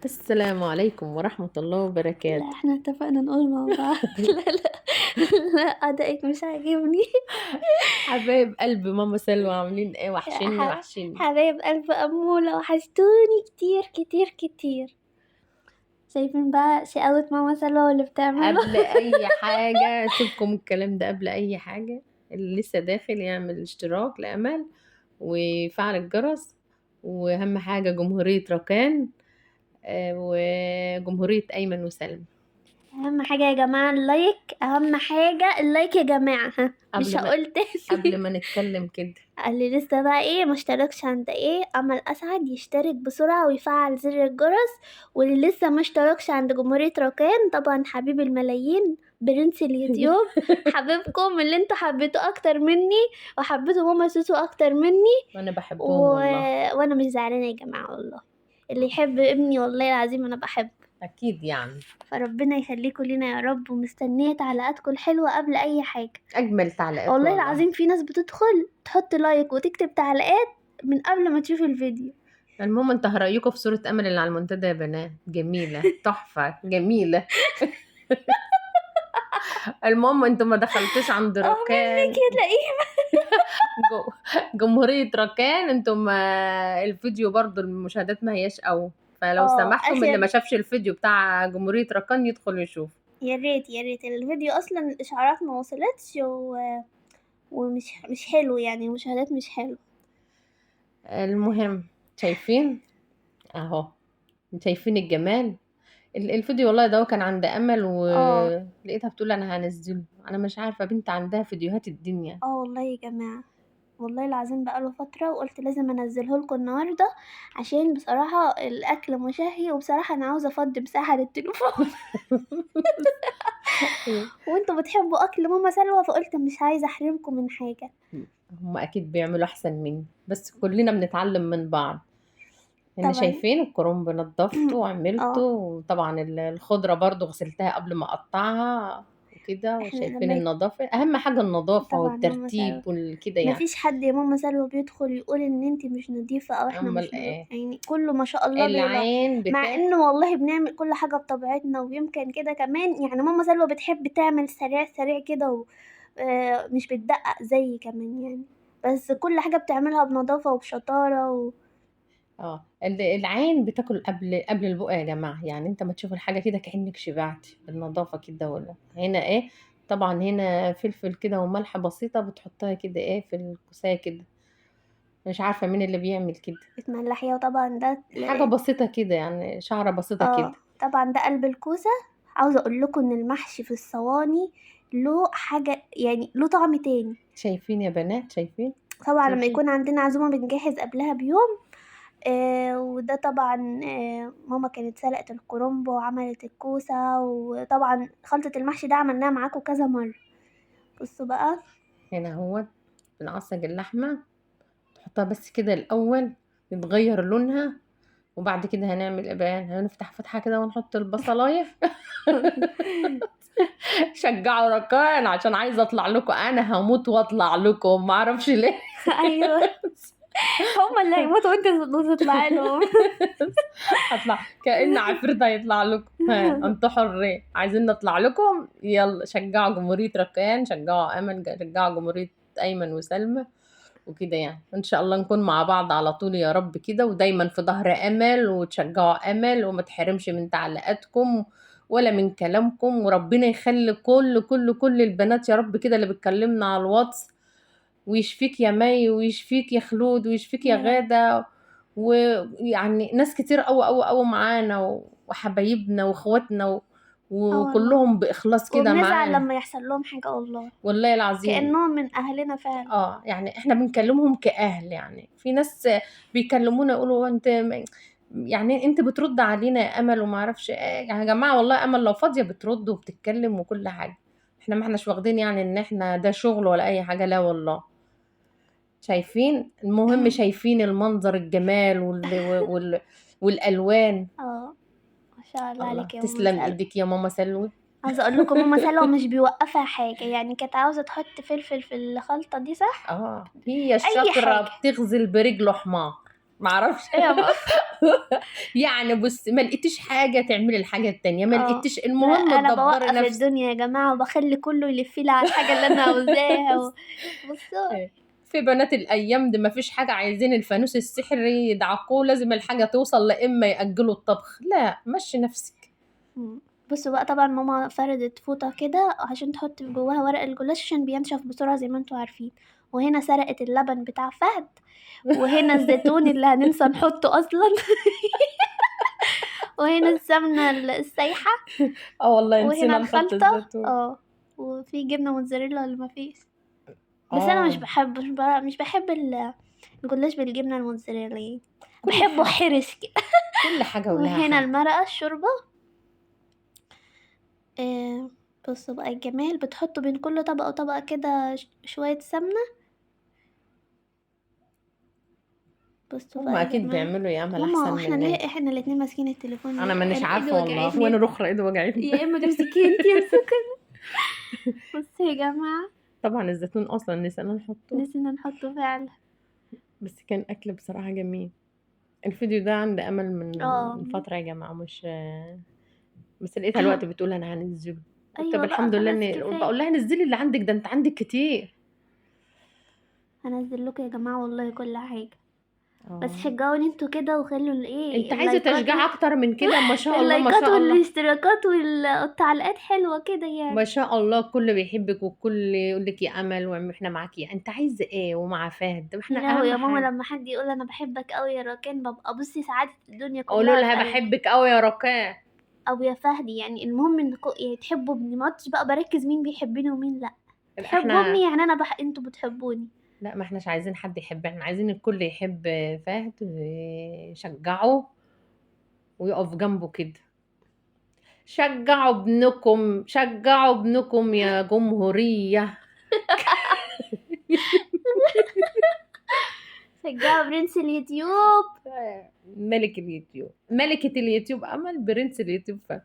السلام عليكم ورحمة الله لا وبركاته. احنا اتفقنا نقول مع بعض. لا لا لا، أدائك مش عاجبني. حبايب قلب ماما سلوى عاملين ايه؟ وحشني ح- وحشني. حبايب قلب أمولة وحشتوني كتير كتير كتير. شايفين بقى شقاوة ماما سلوى واللي بتعمله. قبل اي حاجة سيبكم الكلام ده، قبل اي حاجة اللي لسه داخل يعمل اشتراك لأمل ويفعل الجرس. واهم حاجة جمهورية ركان، وجمهورية أيمن وسلمى. أهم حاجة يا جماعة اللايك، أهم حاجة اللايك يا جماعة. ها مش قبل ما هقول قبل تاني. ما نتكلم كده، اللي لسه بقى ايه مشتركش عند ايه امل اسعد يشترك بسرعة ويفعل زر الجرس. واللي لسه مشتركش عند جمهورية ركان طبعا حبيب الملايين برنس اليوتيوب. حبيبكم اللي انتوا حبيتوه اكتر مني وحبيتوا ماما سوسو اكتر مني وانا و... بحبهم والله. وانا مش زعلانة يا جماعة والله. اللي يحب ابني والله العظيم انا بحبه. اكيد يعني. فربنا يخليكم لينا يا رب، ومستنية تعليقاتكم الحلوة قبل اي حاجة. اجمل تعليقات والله والله. العظيم في ناس بتدخل تحط لايك وتكتب تعليقات من قبل ما تشوف الفيديو. المهم انت رأيكم في صورة أمل اللي على المنتدى يا بنات؟ جميلة تحفة جميلة. المهم انتوا ما دخلتوش عند اعمل لي ركان. كده ايه. جو- جمهورية ركان، انتوا ما الفيديو برضو المشاهدات ما هياش قوي. فلو سمحتم اللي ما عشان شافش الفيديو بتاع جمهورية ركان يدخل يشوف. يا ريت يا ريت الفيديو اصلا الاشعارات ما وصلتش ومش مش حلو يعني المشاهدات مش حلو. المهم، شايفين اهو، شايفين الجمال. الفيديو والله ده كان عند امل اه ولقيتها بتقول انا هنزله. انا مش عارفة، بنت عندها فيديوهات الدنيا. والله يا جماعة، والله العظيم بقاله فترة وقلت لازم انزله لكم النهاردة. عشان بصراحة الاكل مشهي وبصراحة انا عاوزة افضي مساحة للتليفون. وانتوا بتحبوا اكل ماما سلوى فقلت مش عايزة احرمكم من حاجة. هم اكيد بيعملوا احسن مني، بس كلنا بنتعلم من بعض. هنا طبعا. شايفين الكرنب نضفته وعملته، اه وطبعا الخضرة برضو غسلتها قبل ما اقطعها وكده. احنا وشايفين لما النظافة، اهم حاجة النظافة طبعا ماما سلوى والترتيب والكده يعني. مفيش حد يا ماما سلوى بيدخل يقول ان انتي مش نظيفة او احنا امال مش نظيفة، ايه؟ يعني كله ما شاء الله بيلا. العين مع بتاع. انه والله بنعمل كل حاجة بطبيعتنا ويمكن كده كمان، يعني ماما سلوى بتحب تعمل سريع سريع كده مش بتدقق زي كمان يعني. بس كل حاجة بتعملها بنظافة وبشطارة العين بتاكل قبل البق يا جماعة. يعني انت ما تشوف الحاجة كده كأنك شبعتي بالنظافة كده. ولا هنا ايه؟ طبعا هنا فلفل كده وملح بسيطة بتحطها كده ايه في الكوساية كده. مش عارفة مين اللي بيعمل كده. بتملحيها وطبعا ده حاجة بسيطة كده يعني، شعرة بسيطة كده. طبعا ده قلب الكوسة. عاوزة اقول لكم ان المحشي في الصواني له حاجة يعني له طعم تاني. شايفين يا بنات؟ شايفين؟ طبعا لما شايفين؟ يكون عندنا عزومة بنجهز قبلها بيوم. وده طبعا ماما كانت سلقت الكرنب وعملت الكوسة، وطبعا خلطة المحشي ده عملناها معاكم كذا مرة. بصوا بقى. هنا هو بنعصج اللحمة، تحطها بس كده الأول يتغير لونها. وبعد كده هنعمل ايه بقى؟ هنفتح فتحة كده ونحط البصلاية. شجعوا ركان عشان عايزة اطلع لكم. انا هموت واطلع لكم، ما اعرفش ليه. ايوه هما اللي هيموتوا وانت تطلعي لهم. هطلع كأن عفريت هيطلع لكم. ها انتوا حرين، عايزين نطلع لكم. يلا شجعوا جمهورية ركان، شجعوا امل، شجعوا جمهورية ايمن وسلمى وكده. يعني ان شاء الله نكون مع بعض على طول يا رب كده، ودايما في ظهر امل، وتشجعوا امل وما تحرمش من تعليقاتكم ولا من كلامكم. وربنا يخلي كل البنات يا رب كده اللي بتكلمنا على الواتس، ويشفيك يا مي، ويشفيك يا خلود، ويشفيك يا يا رب. غادة. ويعني ناس كتير قوي معانا، وحبايبنا واخواتنا اه والله. وكلهم بإخلاص كده وبنزعل معانا. لما يحصل لهم حاجة والله. والله العظيم. كأنهم من أهلنا فعلا. يعني احنا بنكلمهم كأهل. يعني في ناس بيكلمونا يقولوا انت يعني انت بترد علينا يا امل وما اعرفش ايه. يعني يا جماعة والله امل لو فاضية بترد وبتتكلم وكل حاجة. احنا ما احناش واخدين يعني ان احنا ده شغل ولا اي حاجة، لا والله. شايفين؟ المهم شايفين المنظر الجمال والالوان. ما شاء الله الله عليك يا ماما تسلم سلوى. ايدك يا ماما سلوى. عاوزة اقول لكم ماما سلوى مش بيوقفها حاجة، يعني كانت عاوزة تحط فلفل في الخلطة دي صح. هي اي الشاطرة حاجة. بتغزل برجله حمار. ما اعرفش. ايه بقى. يعني بص، ما لقيتيش حاجه تعملي الحاجه التانية، ما لقيتيش، لا المهم انا تدبري بوقف نفسك. الدنيا يا جماعه وبخلي كله يلف لي على الحاجه اللي انا عاوزاها بصوا. إيه. في بنات الايام دي ما فيش حاجه عايزين الفانوس السحري يدعكوه، لازم الحاجه توصل، لا اما ياجلوا الطبخ، لا مشي نفسك. بصوا بقى، طبعا ماما فردت فوطه كده عشان تحط جواها ورق الجلاش عشان بينشف بسرعه زي ما انتوا عارفين. وهنا سرقت اللبن بتاع فهد، وهنا الزيتون اللي هننسى نحطه اصلا. وهنا السمنه السايحه، اه والله وهنا نسينا نحط الخلطه الزيتون. وفي جبنه موتزاريلا اللي مفيش. بس انا اه مش بحب الجلاش بالجبنه الموتزاريلا يعني. كل بحبه حاجه، حرش كده. كل حاجه ولها وهنا حاجه. المرقه الشوربه. بصوا بقى الجمال، بتحطوا بين كل طبقه وطبقه كده شويه سمنه. بصوا هم بقى يا اكيد جماعه. بيعملوا يا امل ماما احسن احنا ليه مننا. احنا الاتنين ماسكين التليفون انا ليه؟ مانيش انا ايدي عارفه والله، وانا وجعتني. الاخرى ايدي وجعتني. يا اما تمسكي انتي امسكي. بصوا يا جماعه، طبعا الزيتون اصلا نسينا نحطه. نسينا نحطه فعلا. بس كان اكل بصراحه جميل. الفيديو ده عند امل اه من فتره يا جماعه، مش بس لقيتها الوقت بتقول انا هنزله. طب ايوه بقى الحمد لله، خلاص اني كفايه. بقول لها نزلي اللي عندك ده، انت عندك كتير. هنزل لكم يا جماعه والله كل حاجه. بس اه شجعوني انتوا كده وخلوا انت الايه عايزه اللايكات تشجيع اكتر من كده، ما شاء الله ما اللايكات شاء الله. والاشتراكات والتعليقات حلوة كده ما يعني. شاء الله، كل بيحبك وكل يقول لك يا امل واحنا معاكي، انت عايزه ايه ومع فهد، ما يا احنا لهوي اهم يا ماما، حاجه. لما حد يقول انا بحبك قوي يا راكان ببقى بصي سعادة الدنيا اقول كلها لها في قلبي. بحبك قوي يا ركان. او يا فهدي يعني، المهم انكم يعني تحبوا ابني، ما عدتش بقى بركز مين بيحبني ومين لا. تحبوا احنا ابني يعني انا انتوا بتحبوني. لا، ما احناش عايزين حد يحب، احنا عايزين الكل يحب فهد ويشجعه ويقف جنبه كده. شجعوا ابنكم، شجعوا ابنكم يا جمهورية. شجعوا برنس اليوتيوب. ملك اليوتيوب، ملكة اليوتيوب أمل، برنس اليوتيوب فهد.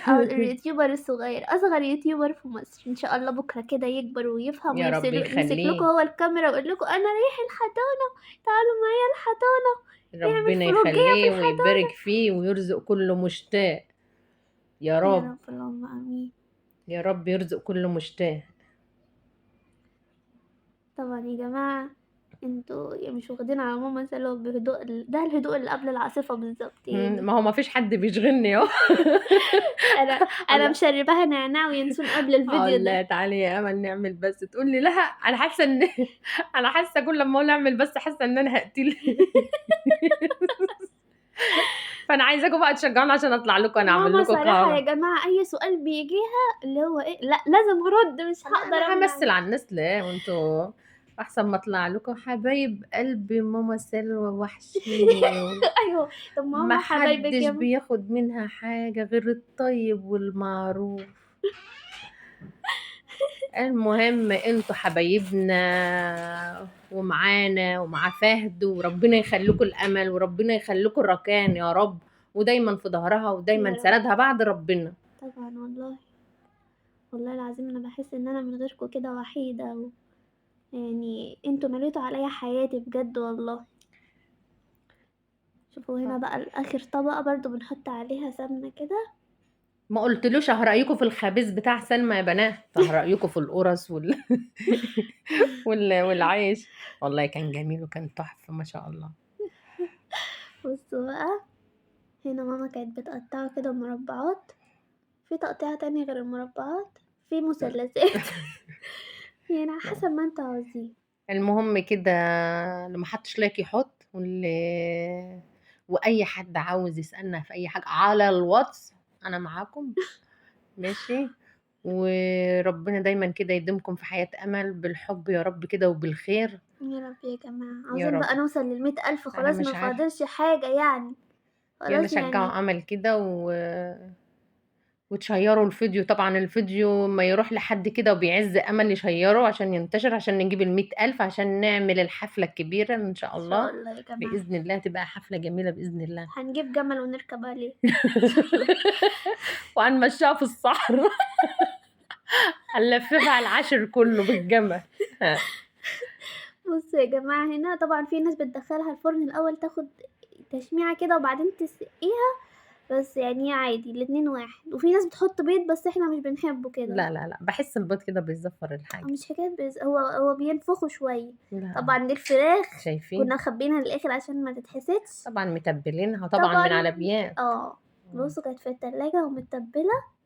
او اليوتيوبر الصغير، اصغر يوتيوبر في مصر ان شاء الله بكره كده يكبر ويفهم يا رب يمسك لكم يخليه، هو الكاميرا ويقول لكم انا رايح الحضانه، تعالوا معايا الحضانه، نعمل ربنا فلوجيه في يخليه ويبارك الحضانه. فيه ويرزق كل مشتاق. يا يا رب، رب اللهم امين. يا رب يرزق كل مشتاق. طبعا يا جماعه، انتوا يعني مش واخدين على ماما سلوى بهدوء ده الهدوء اللي قبل العاصفه بالظبط يعني. ما هو ما فيش حد بيشغلني اهو. انا الله، مشرباها نعناع وينسون قبل الفيديو الله ده. تعالي يا امل نعمل بس، تقول لي لا. انا حاسه ان انا حاسه كل ما اقول اعمل بس حاسه ان انا هقتل. فانا عايزاكم بقى تشجعوني عشان اطلع لكم انا اعمل ماما لكم صراحه يا قهوه. جماعه اي سؤال بيجيها اللي هو ايه، لا لازم ارد، مش لا هقدر انا امنع همثل نفسي. على الناس ليه، وانتوا احسن ما اطلع لكم حبايب قلبي ماما سلوى وحشيني ايوه. طب ما ماما حبايبك حدش يا ماما. بياخد منها حاجة غير الطيب والمعروف. المهم انتوا حبايبنا ومعانا ومع فهد، وربنا يخليكم الامل وربنا يخليكم الركان يا رب، ودايما في ظهرها ودايما يا رب. سندها بعد ربنا. طبعا والله، والله العظيم انا بحس ان انا من غيركم كده وحيده يعني انتوا مليتوا عليا حياتي بجد والله. شوفوا هنا بقى الاخر طبقه برضو بنحط عليها سمنه كده. ما قلتلوش هرأيكم في الخبيز بتاع سلمى يا بنات، هرأيكم في القرص والعيش. والله كان جميل وكان تحفة ما شاء الله. بصوا بقى، هنا ماما كانت بتقطعه كده مربعات، في تقطيع تاني غير المربعات، في مثلثات. يعني على حسب ما انتوا عاوزين. المهم كده، اللي ما حطش لايك يحط، واي حد عاوز يسألنا في اي حاجة على الواتس انا معاكم، ماشي. وربنا دايما كده يديمكم في حياة امل بالحب يا رب كده وبالخير. يا رب يا جماعة، يا عاوزين رب، بقى نوصل ل100,000 انا خلاص، ما مش عارفة، فاضلش حاجة يعني. يلا خلاص شجعوا يعني. امل كده وتشيروا الفيديو، طبعا الفيديو ما يروح لحد كده وبيعز امل يشيره عشان ينتشر، عشان نجيب 100,000 عشان نعمل الحفلة الكبيرة ان شاء ان شاء الله. الله يا جماعة. بإذن الله تبقى حفلة جميلة بإذن الله. هنجيب جمل ونركب عليه. وهنمشيها في الصحراء. هنلففها على العشر كله بالجمل. ها. بصوا يا جماعة هنا طبعا في ناس بتدخلها الفرن الأول تاخد تشميعة كده وبعدين تسقيها، بس يعني عادي الاتنين واحد، وفي ناس بتحط بيض بس احنا مش بنحبه كده. لا لا لا، بحس البيض كده بيزفر الحاجة. مش حكاية هو بينفخوا شوية. لا طبعا دي الفراخ شايفين كنا مخبينها للآخر عشان ما تتحسدش. طبعا متبلينها طبعا من طبعا على بيات. بصوا كانت في التلاجة ومتبلة.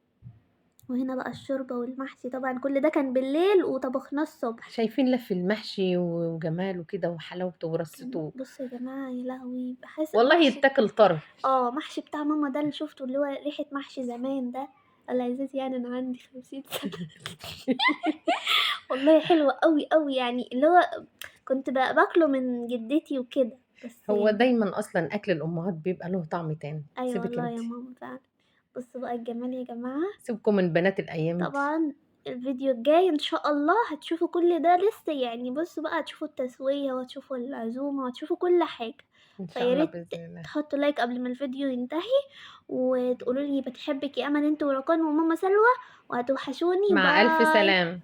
وهنا بقى الشوربة والمحشي طبعا كل ده كان بالليل وطبخناه الصبح. شايفين لف المحشي وجماله كده وحلاوته ورصته. بصوا يا جماعة يا لهوي بحس والله محشي. يتاكل طري. محشي بتاع ماما ده اللي شفته اللي هو ريحة محشي زمان ده. الله يعزتي يعني أنا عندي 50 سنة. والله حلو قوي قوي يعني اللي هو كنت باكله من جدتي وكده بس هو يعني. دايما اصلا اكل الامهات بيبقى له طعم تاني. أيوة سيبك والله انت، يا ماما فعلا. بصوا بقى الجمال يا جماعة. سيبكم من بنات الايام دي. طبعا الفيديو الجاي ان شاء الله هتشوفوا كل ده لسه يعني. بصوا بقى هتشوفوا التسوية وهتشوفوا العزومة وهتشوفوا كل حاجة. ان شاء الله فياريت باذن الله. تحطوا لايك قبل ما الفيديو ينتهي وتقولوا لي بتحبك يا امل انت ورقان وماما سلوى وهتوحشوني. مع الف باي. سلامه.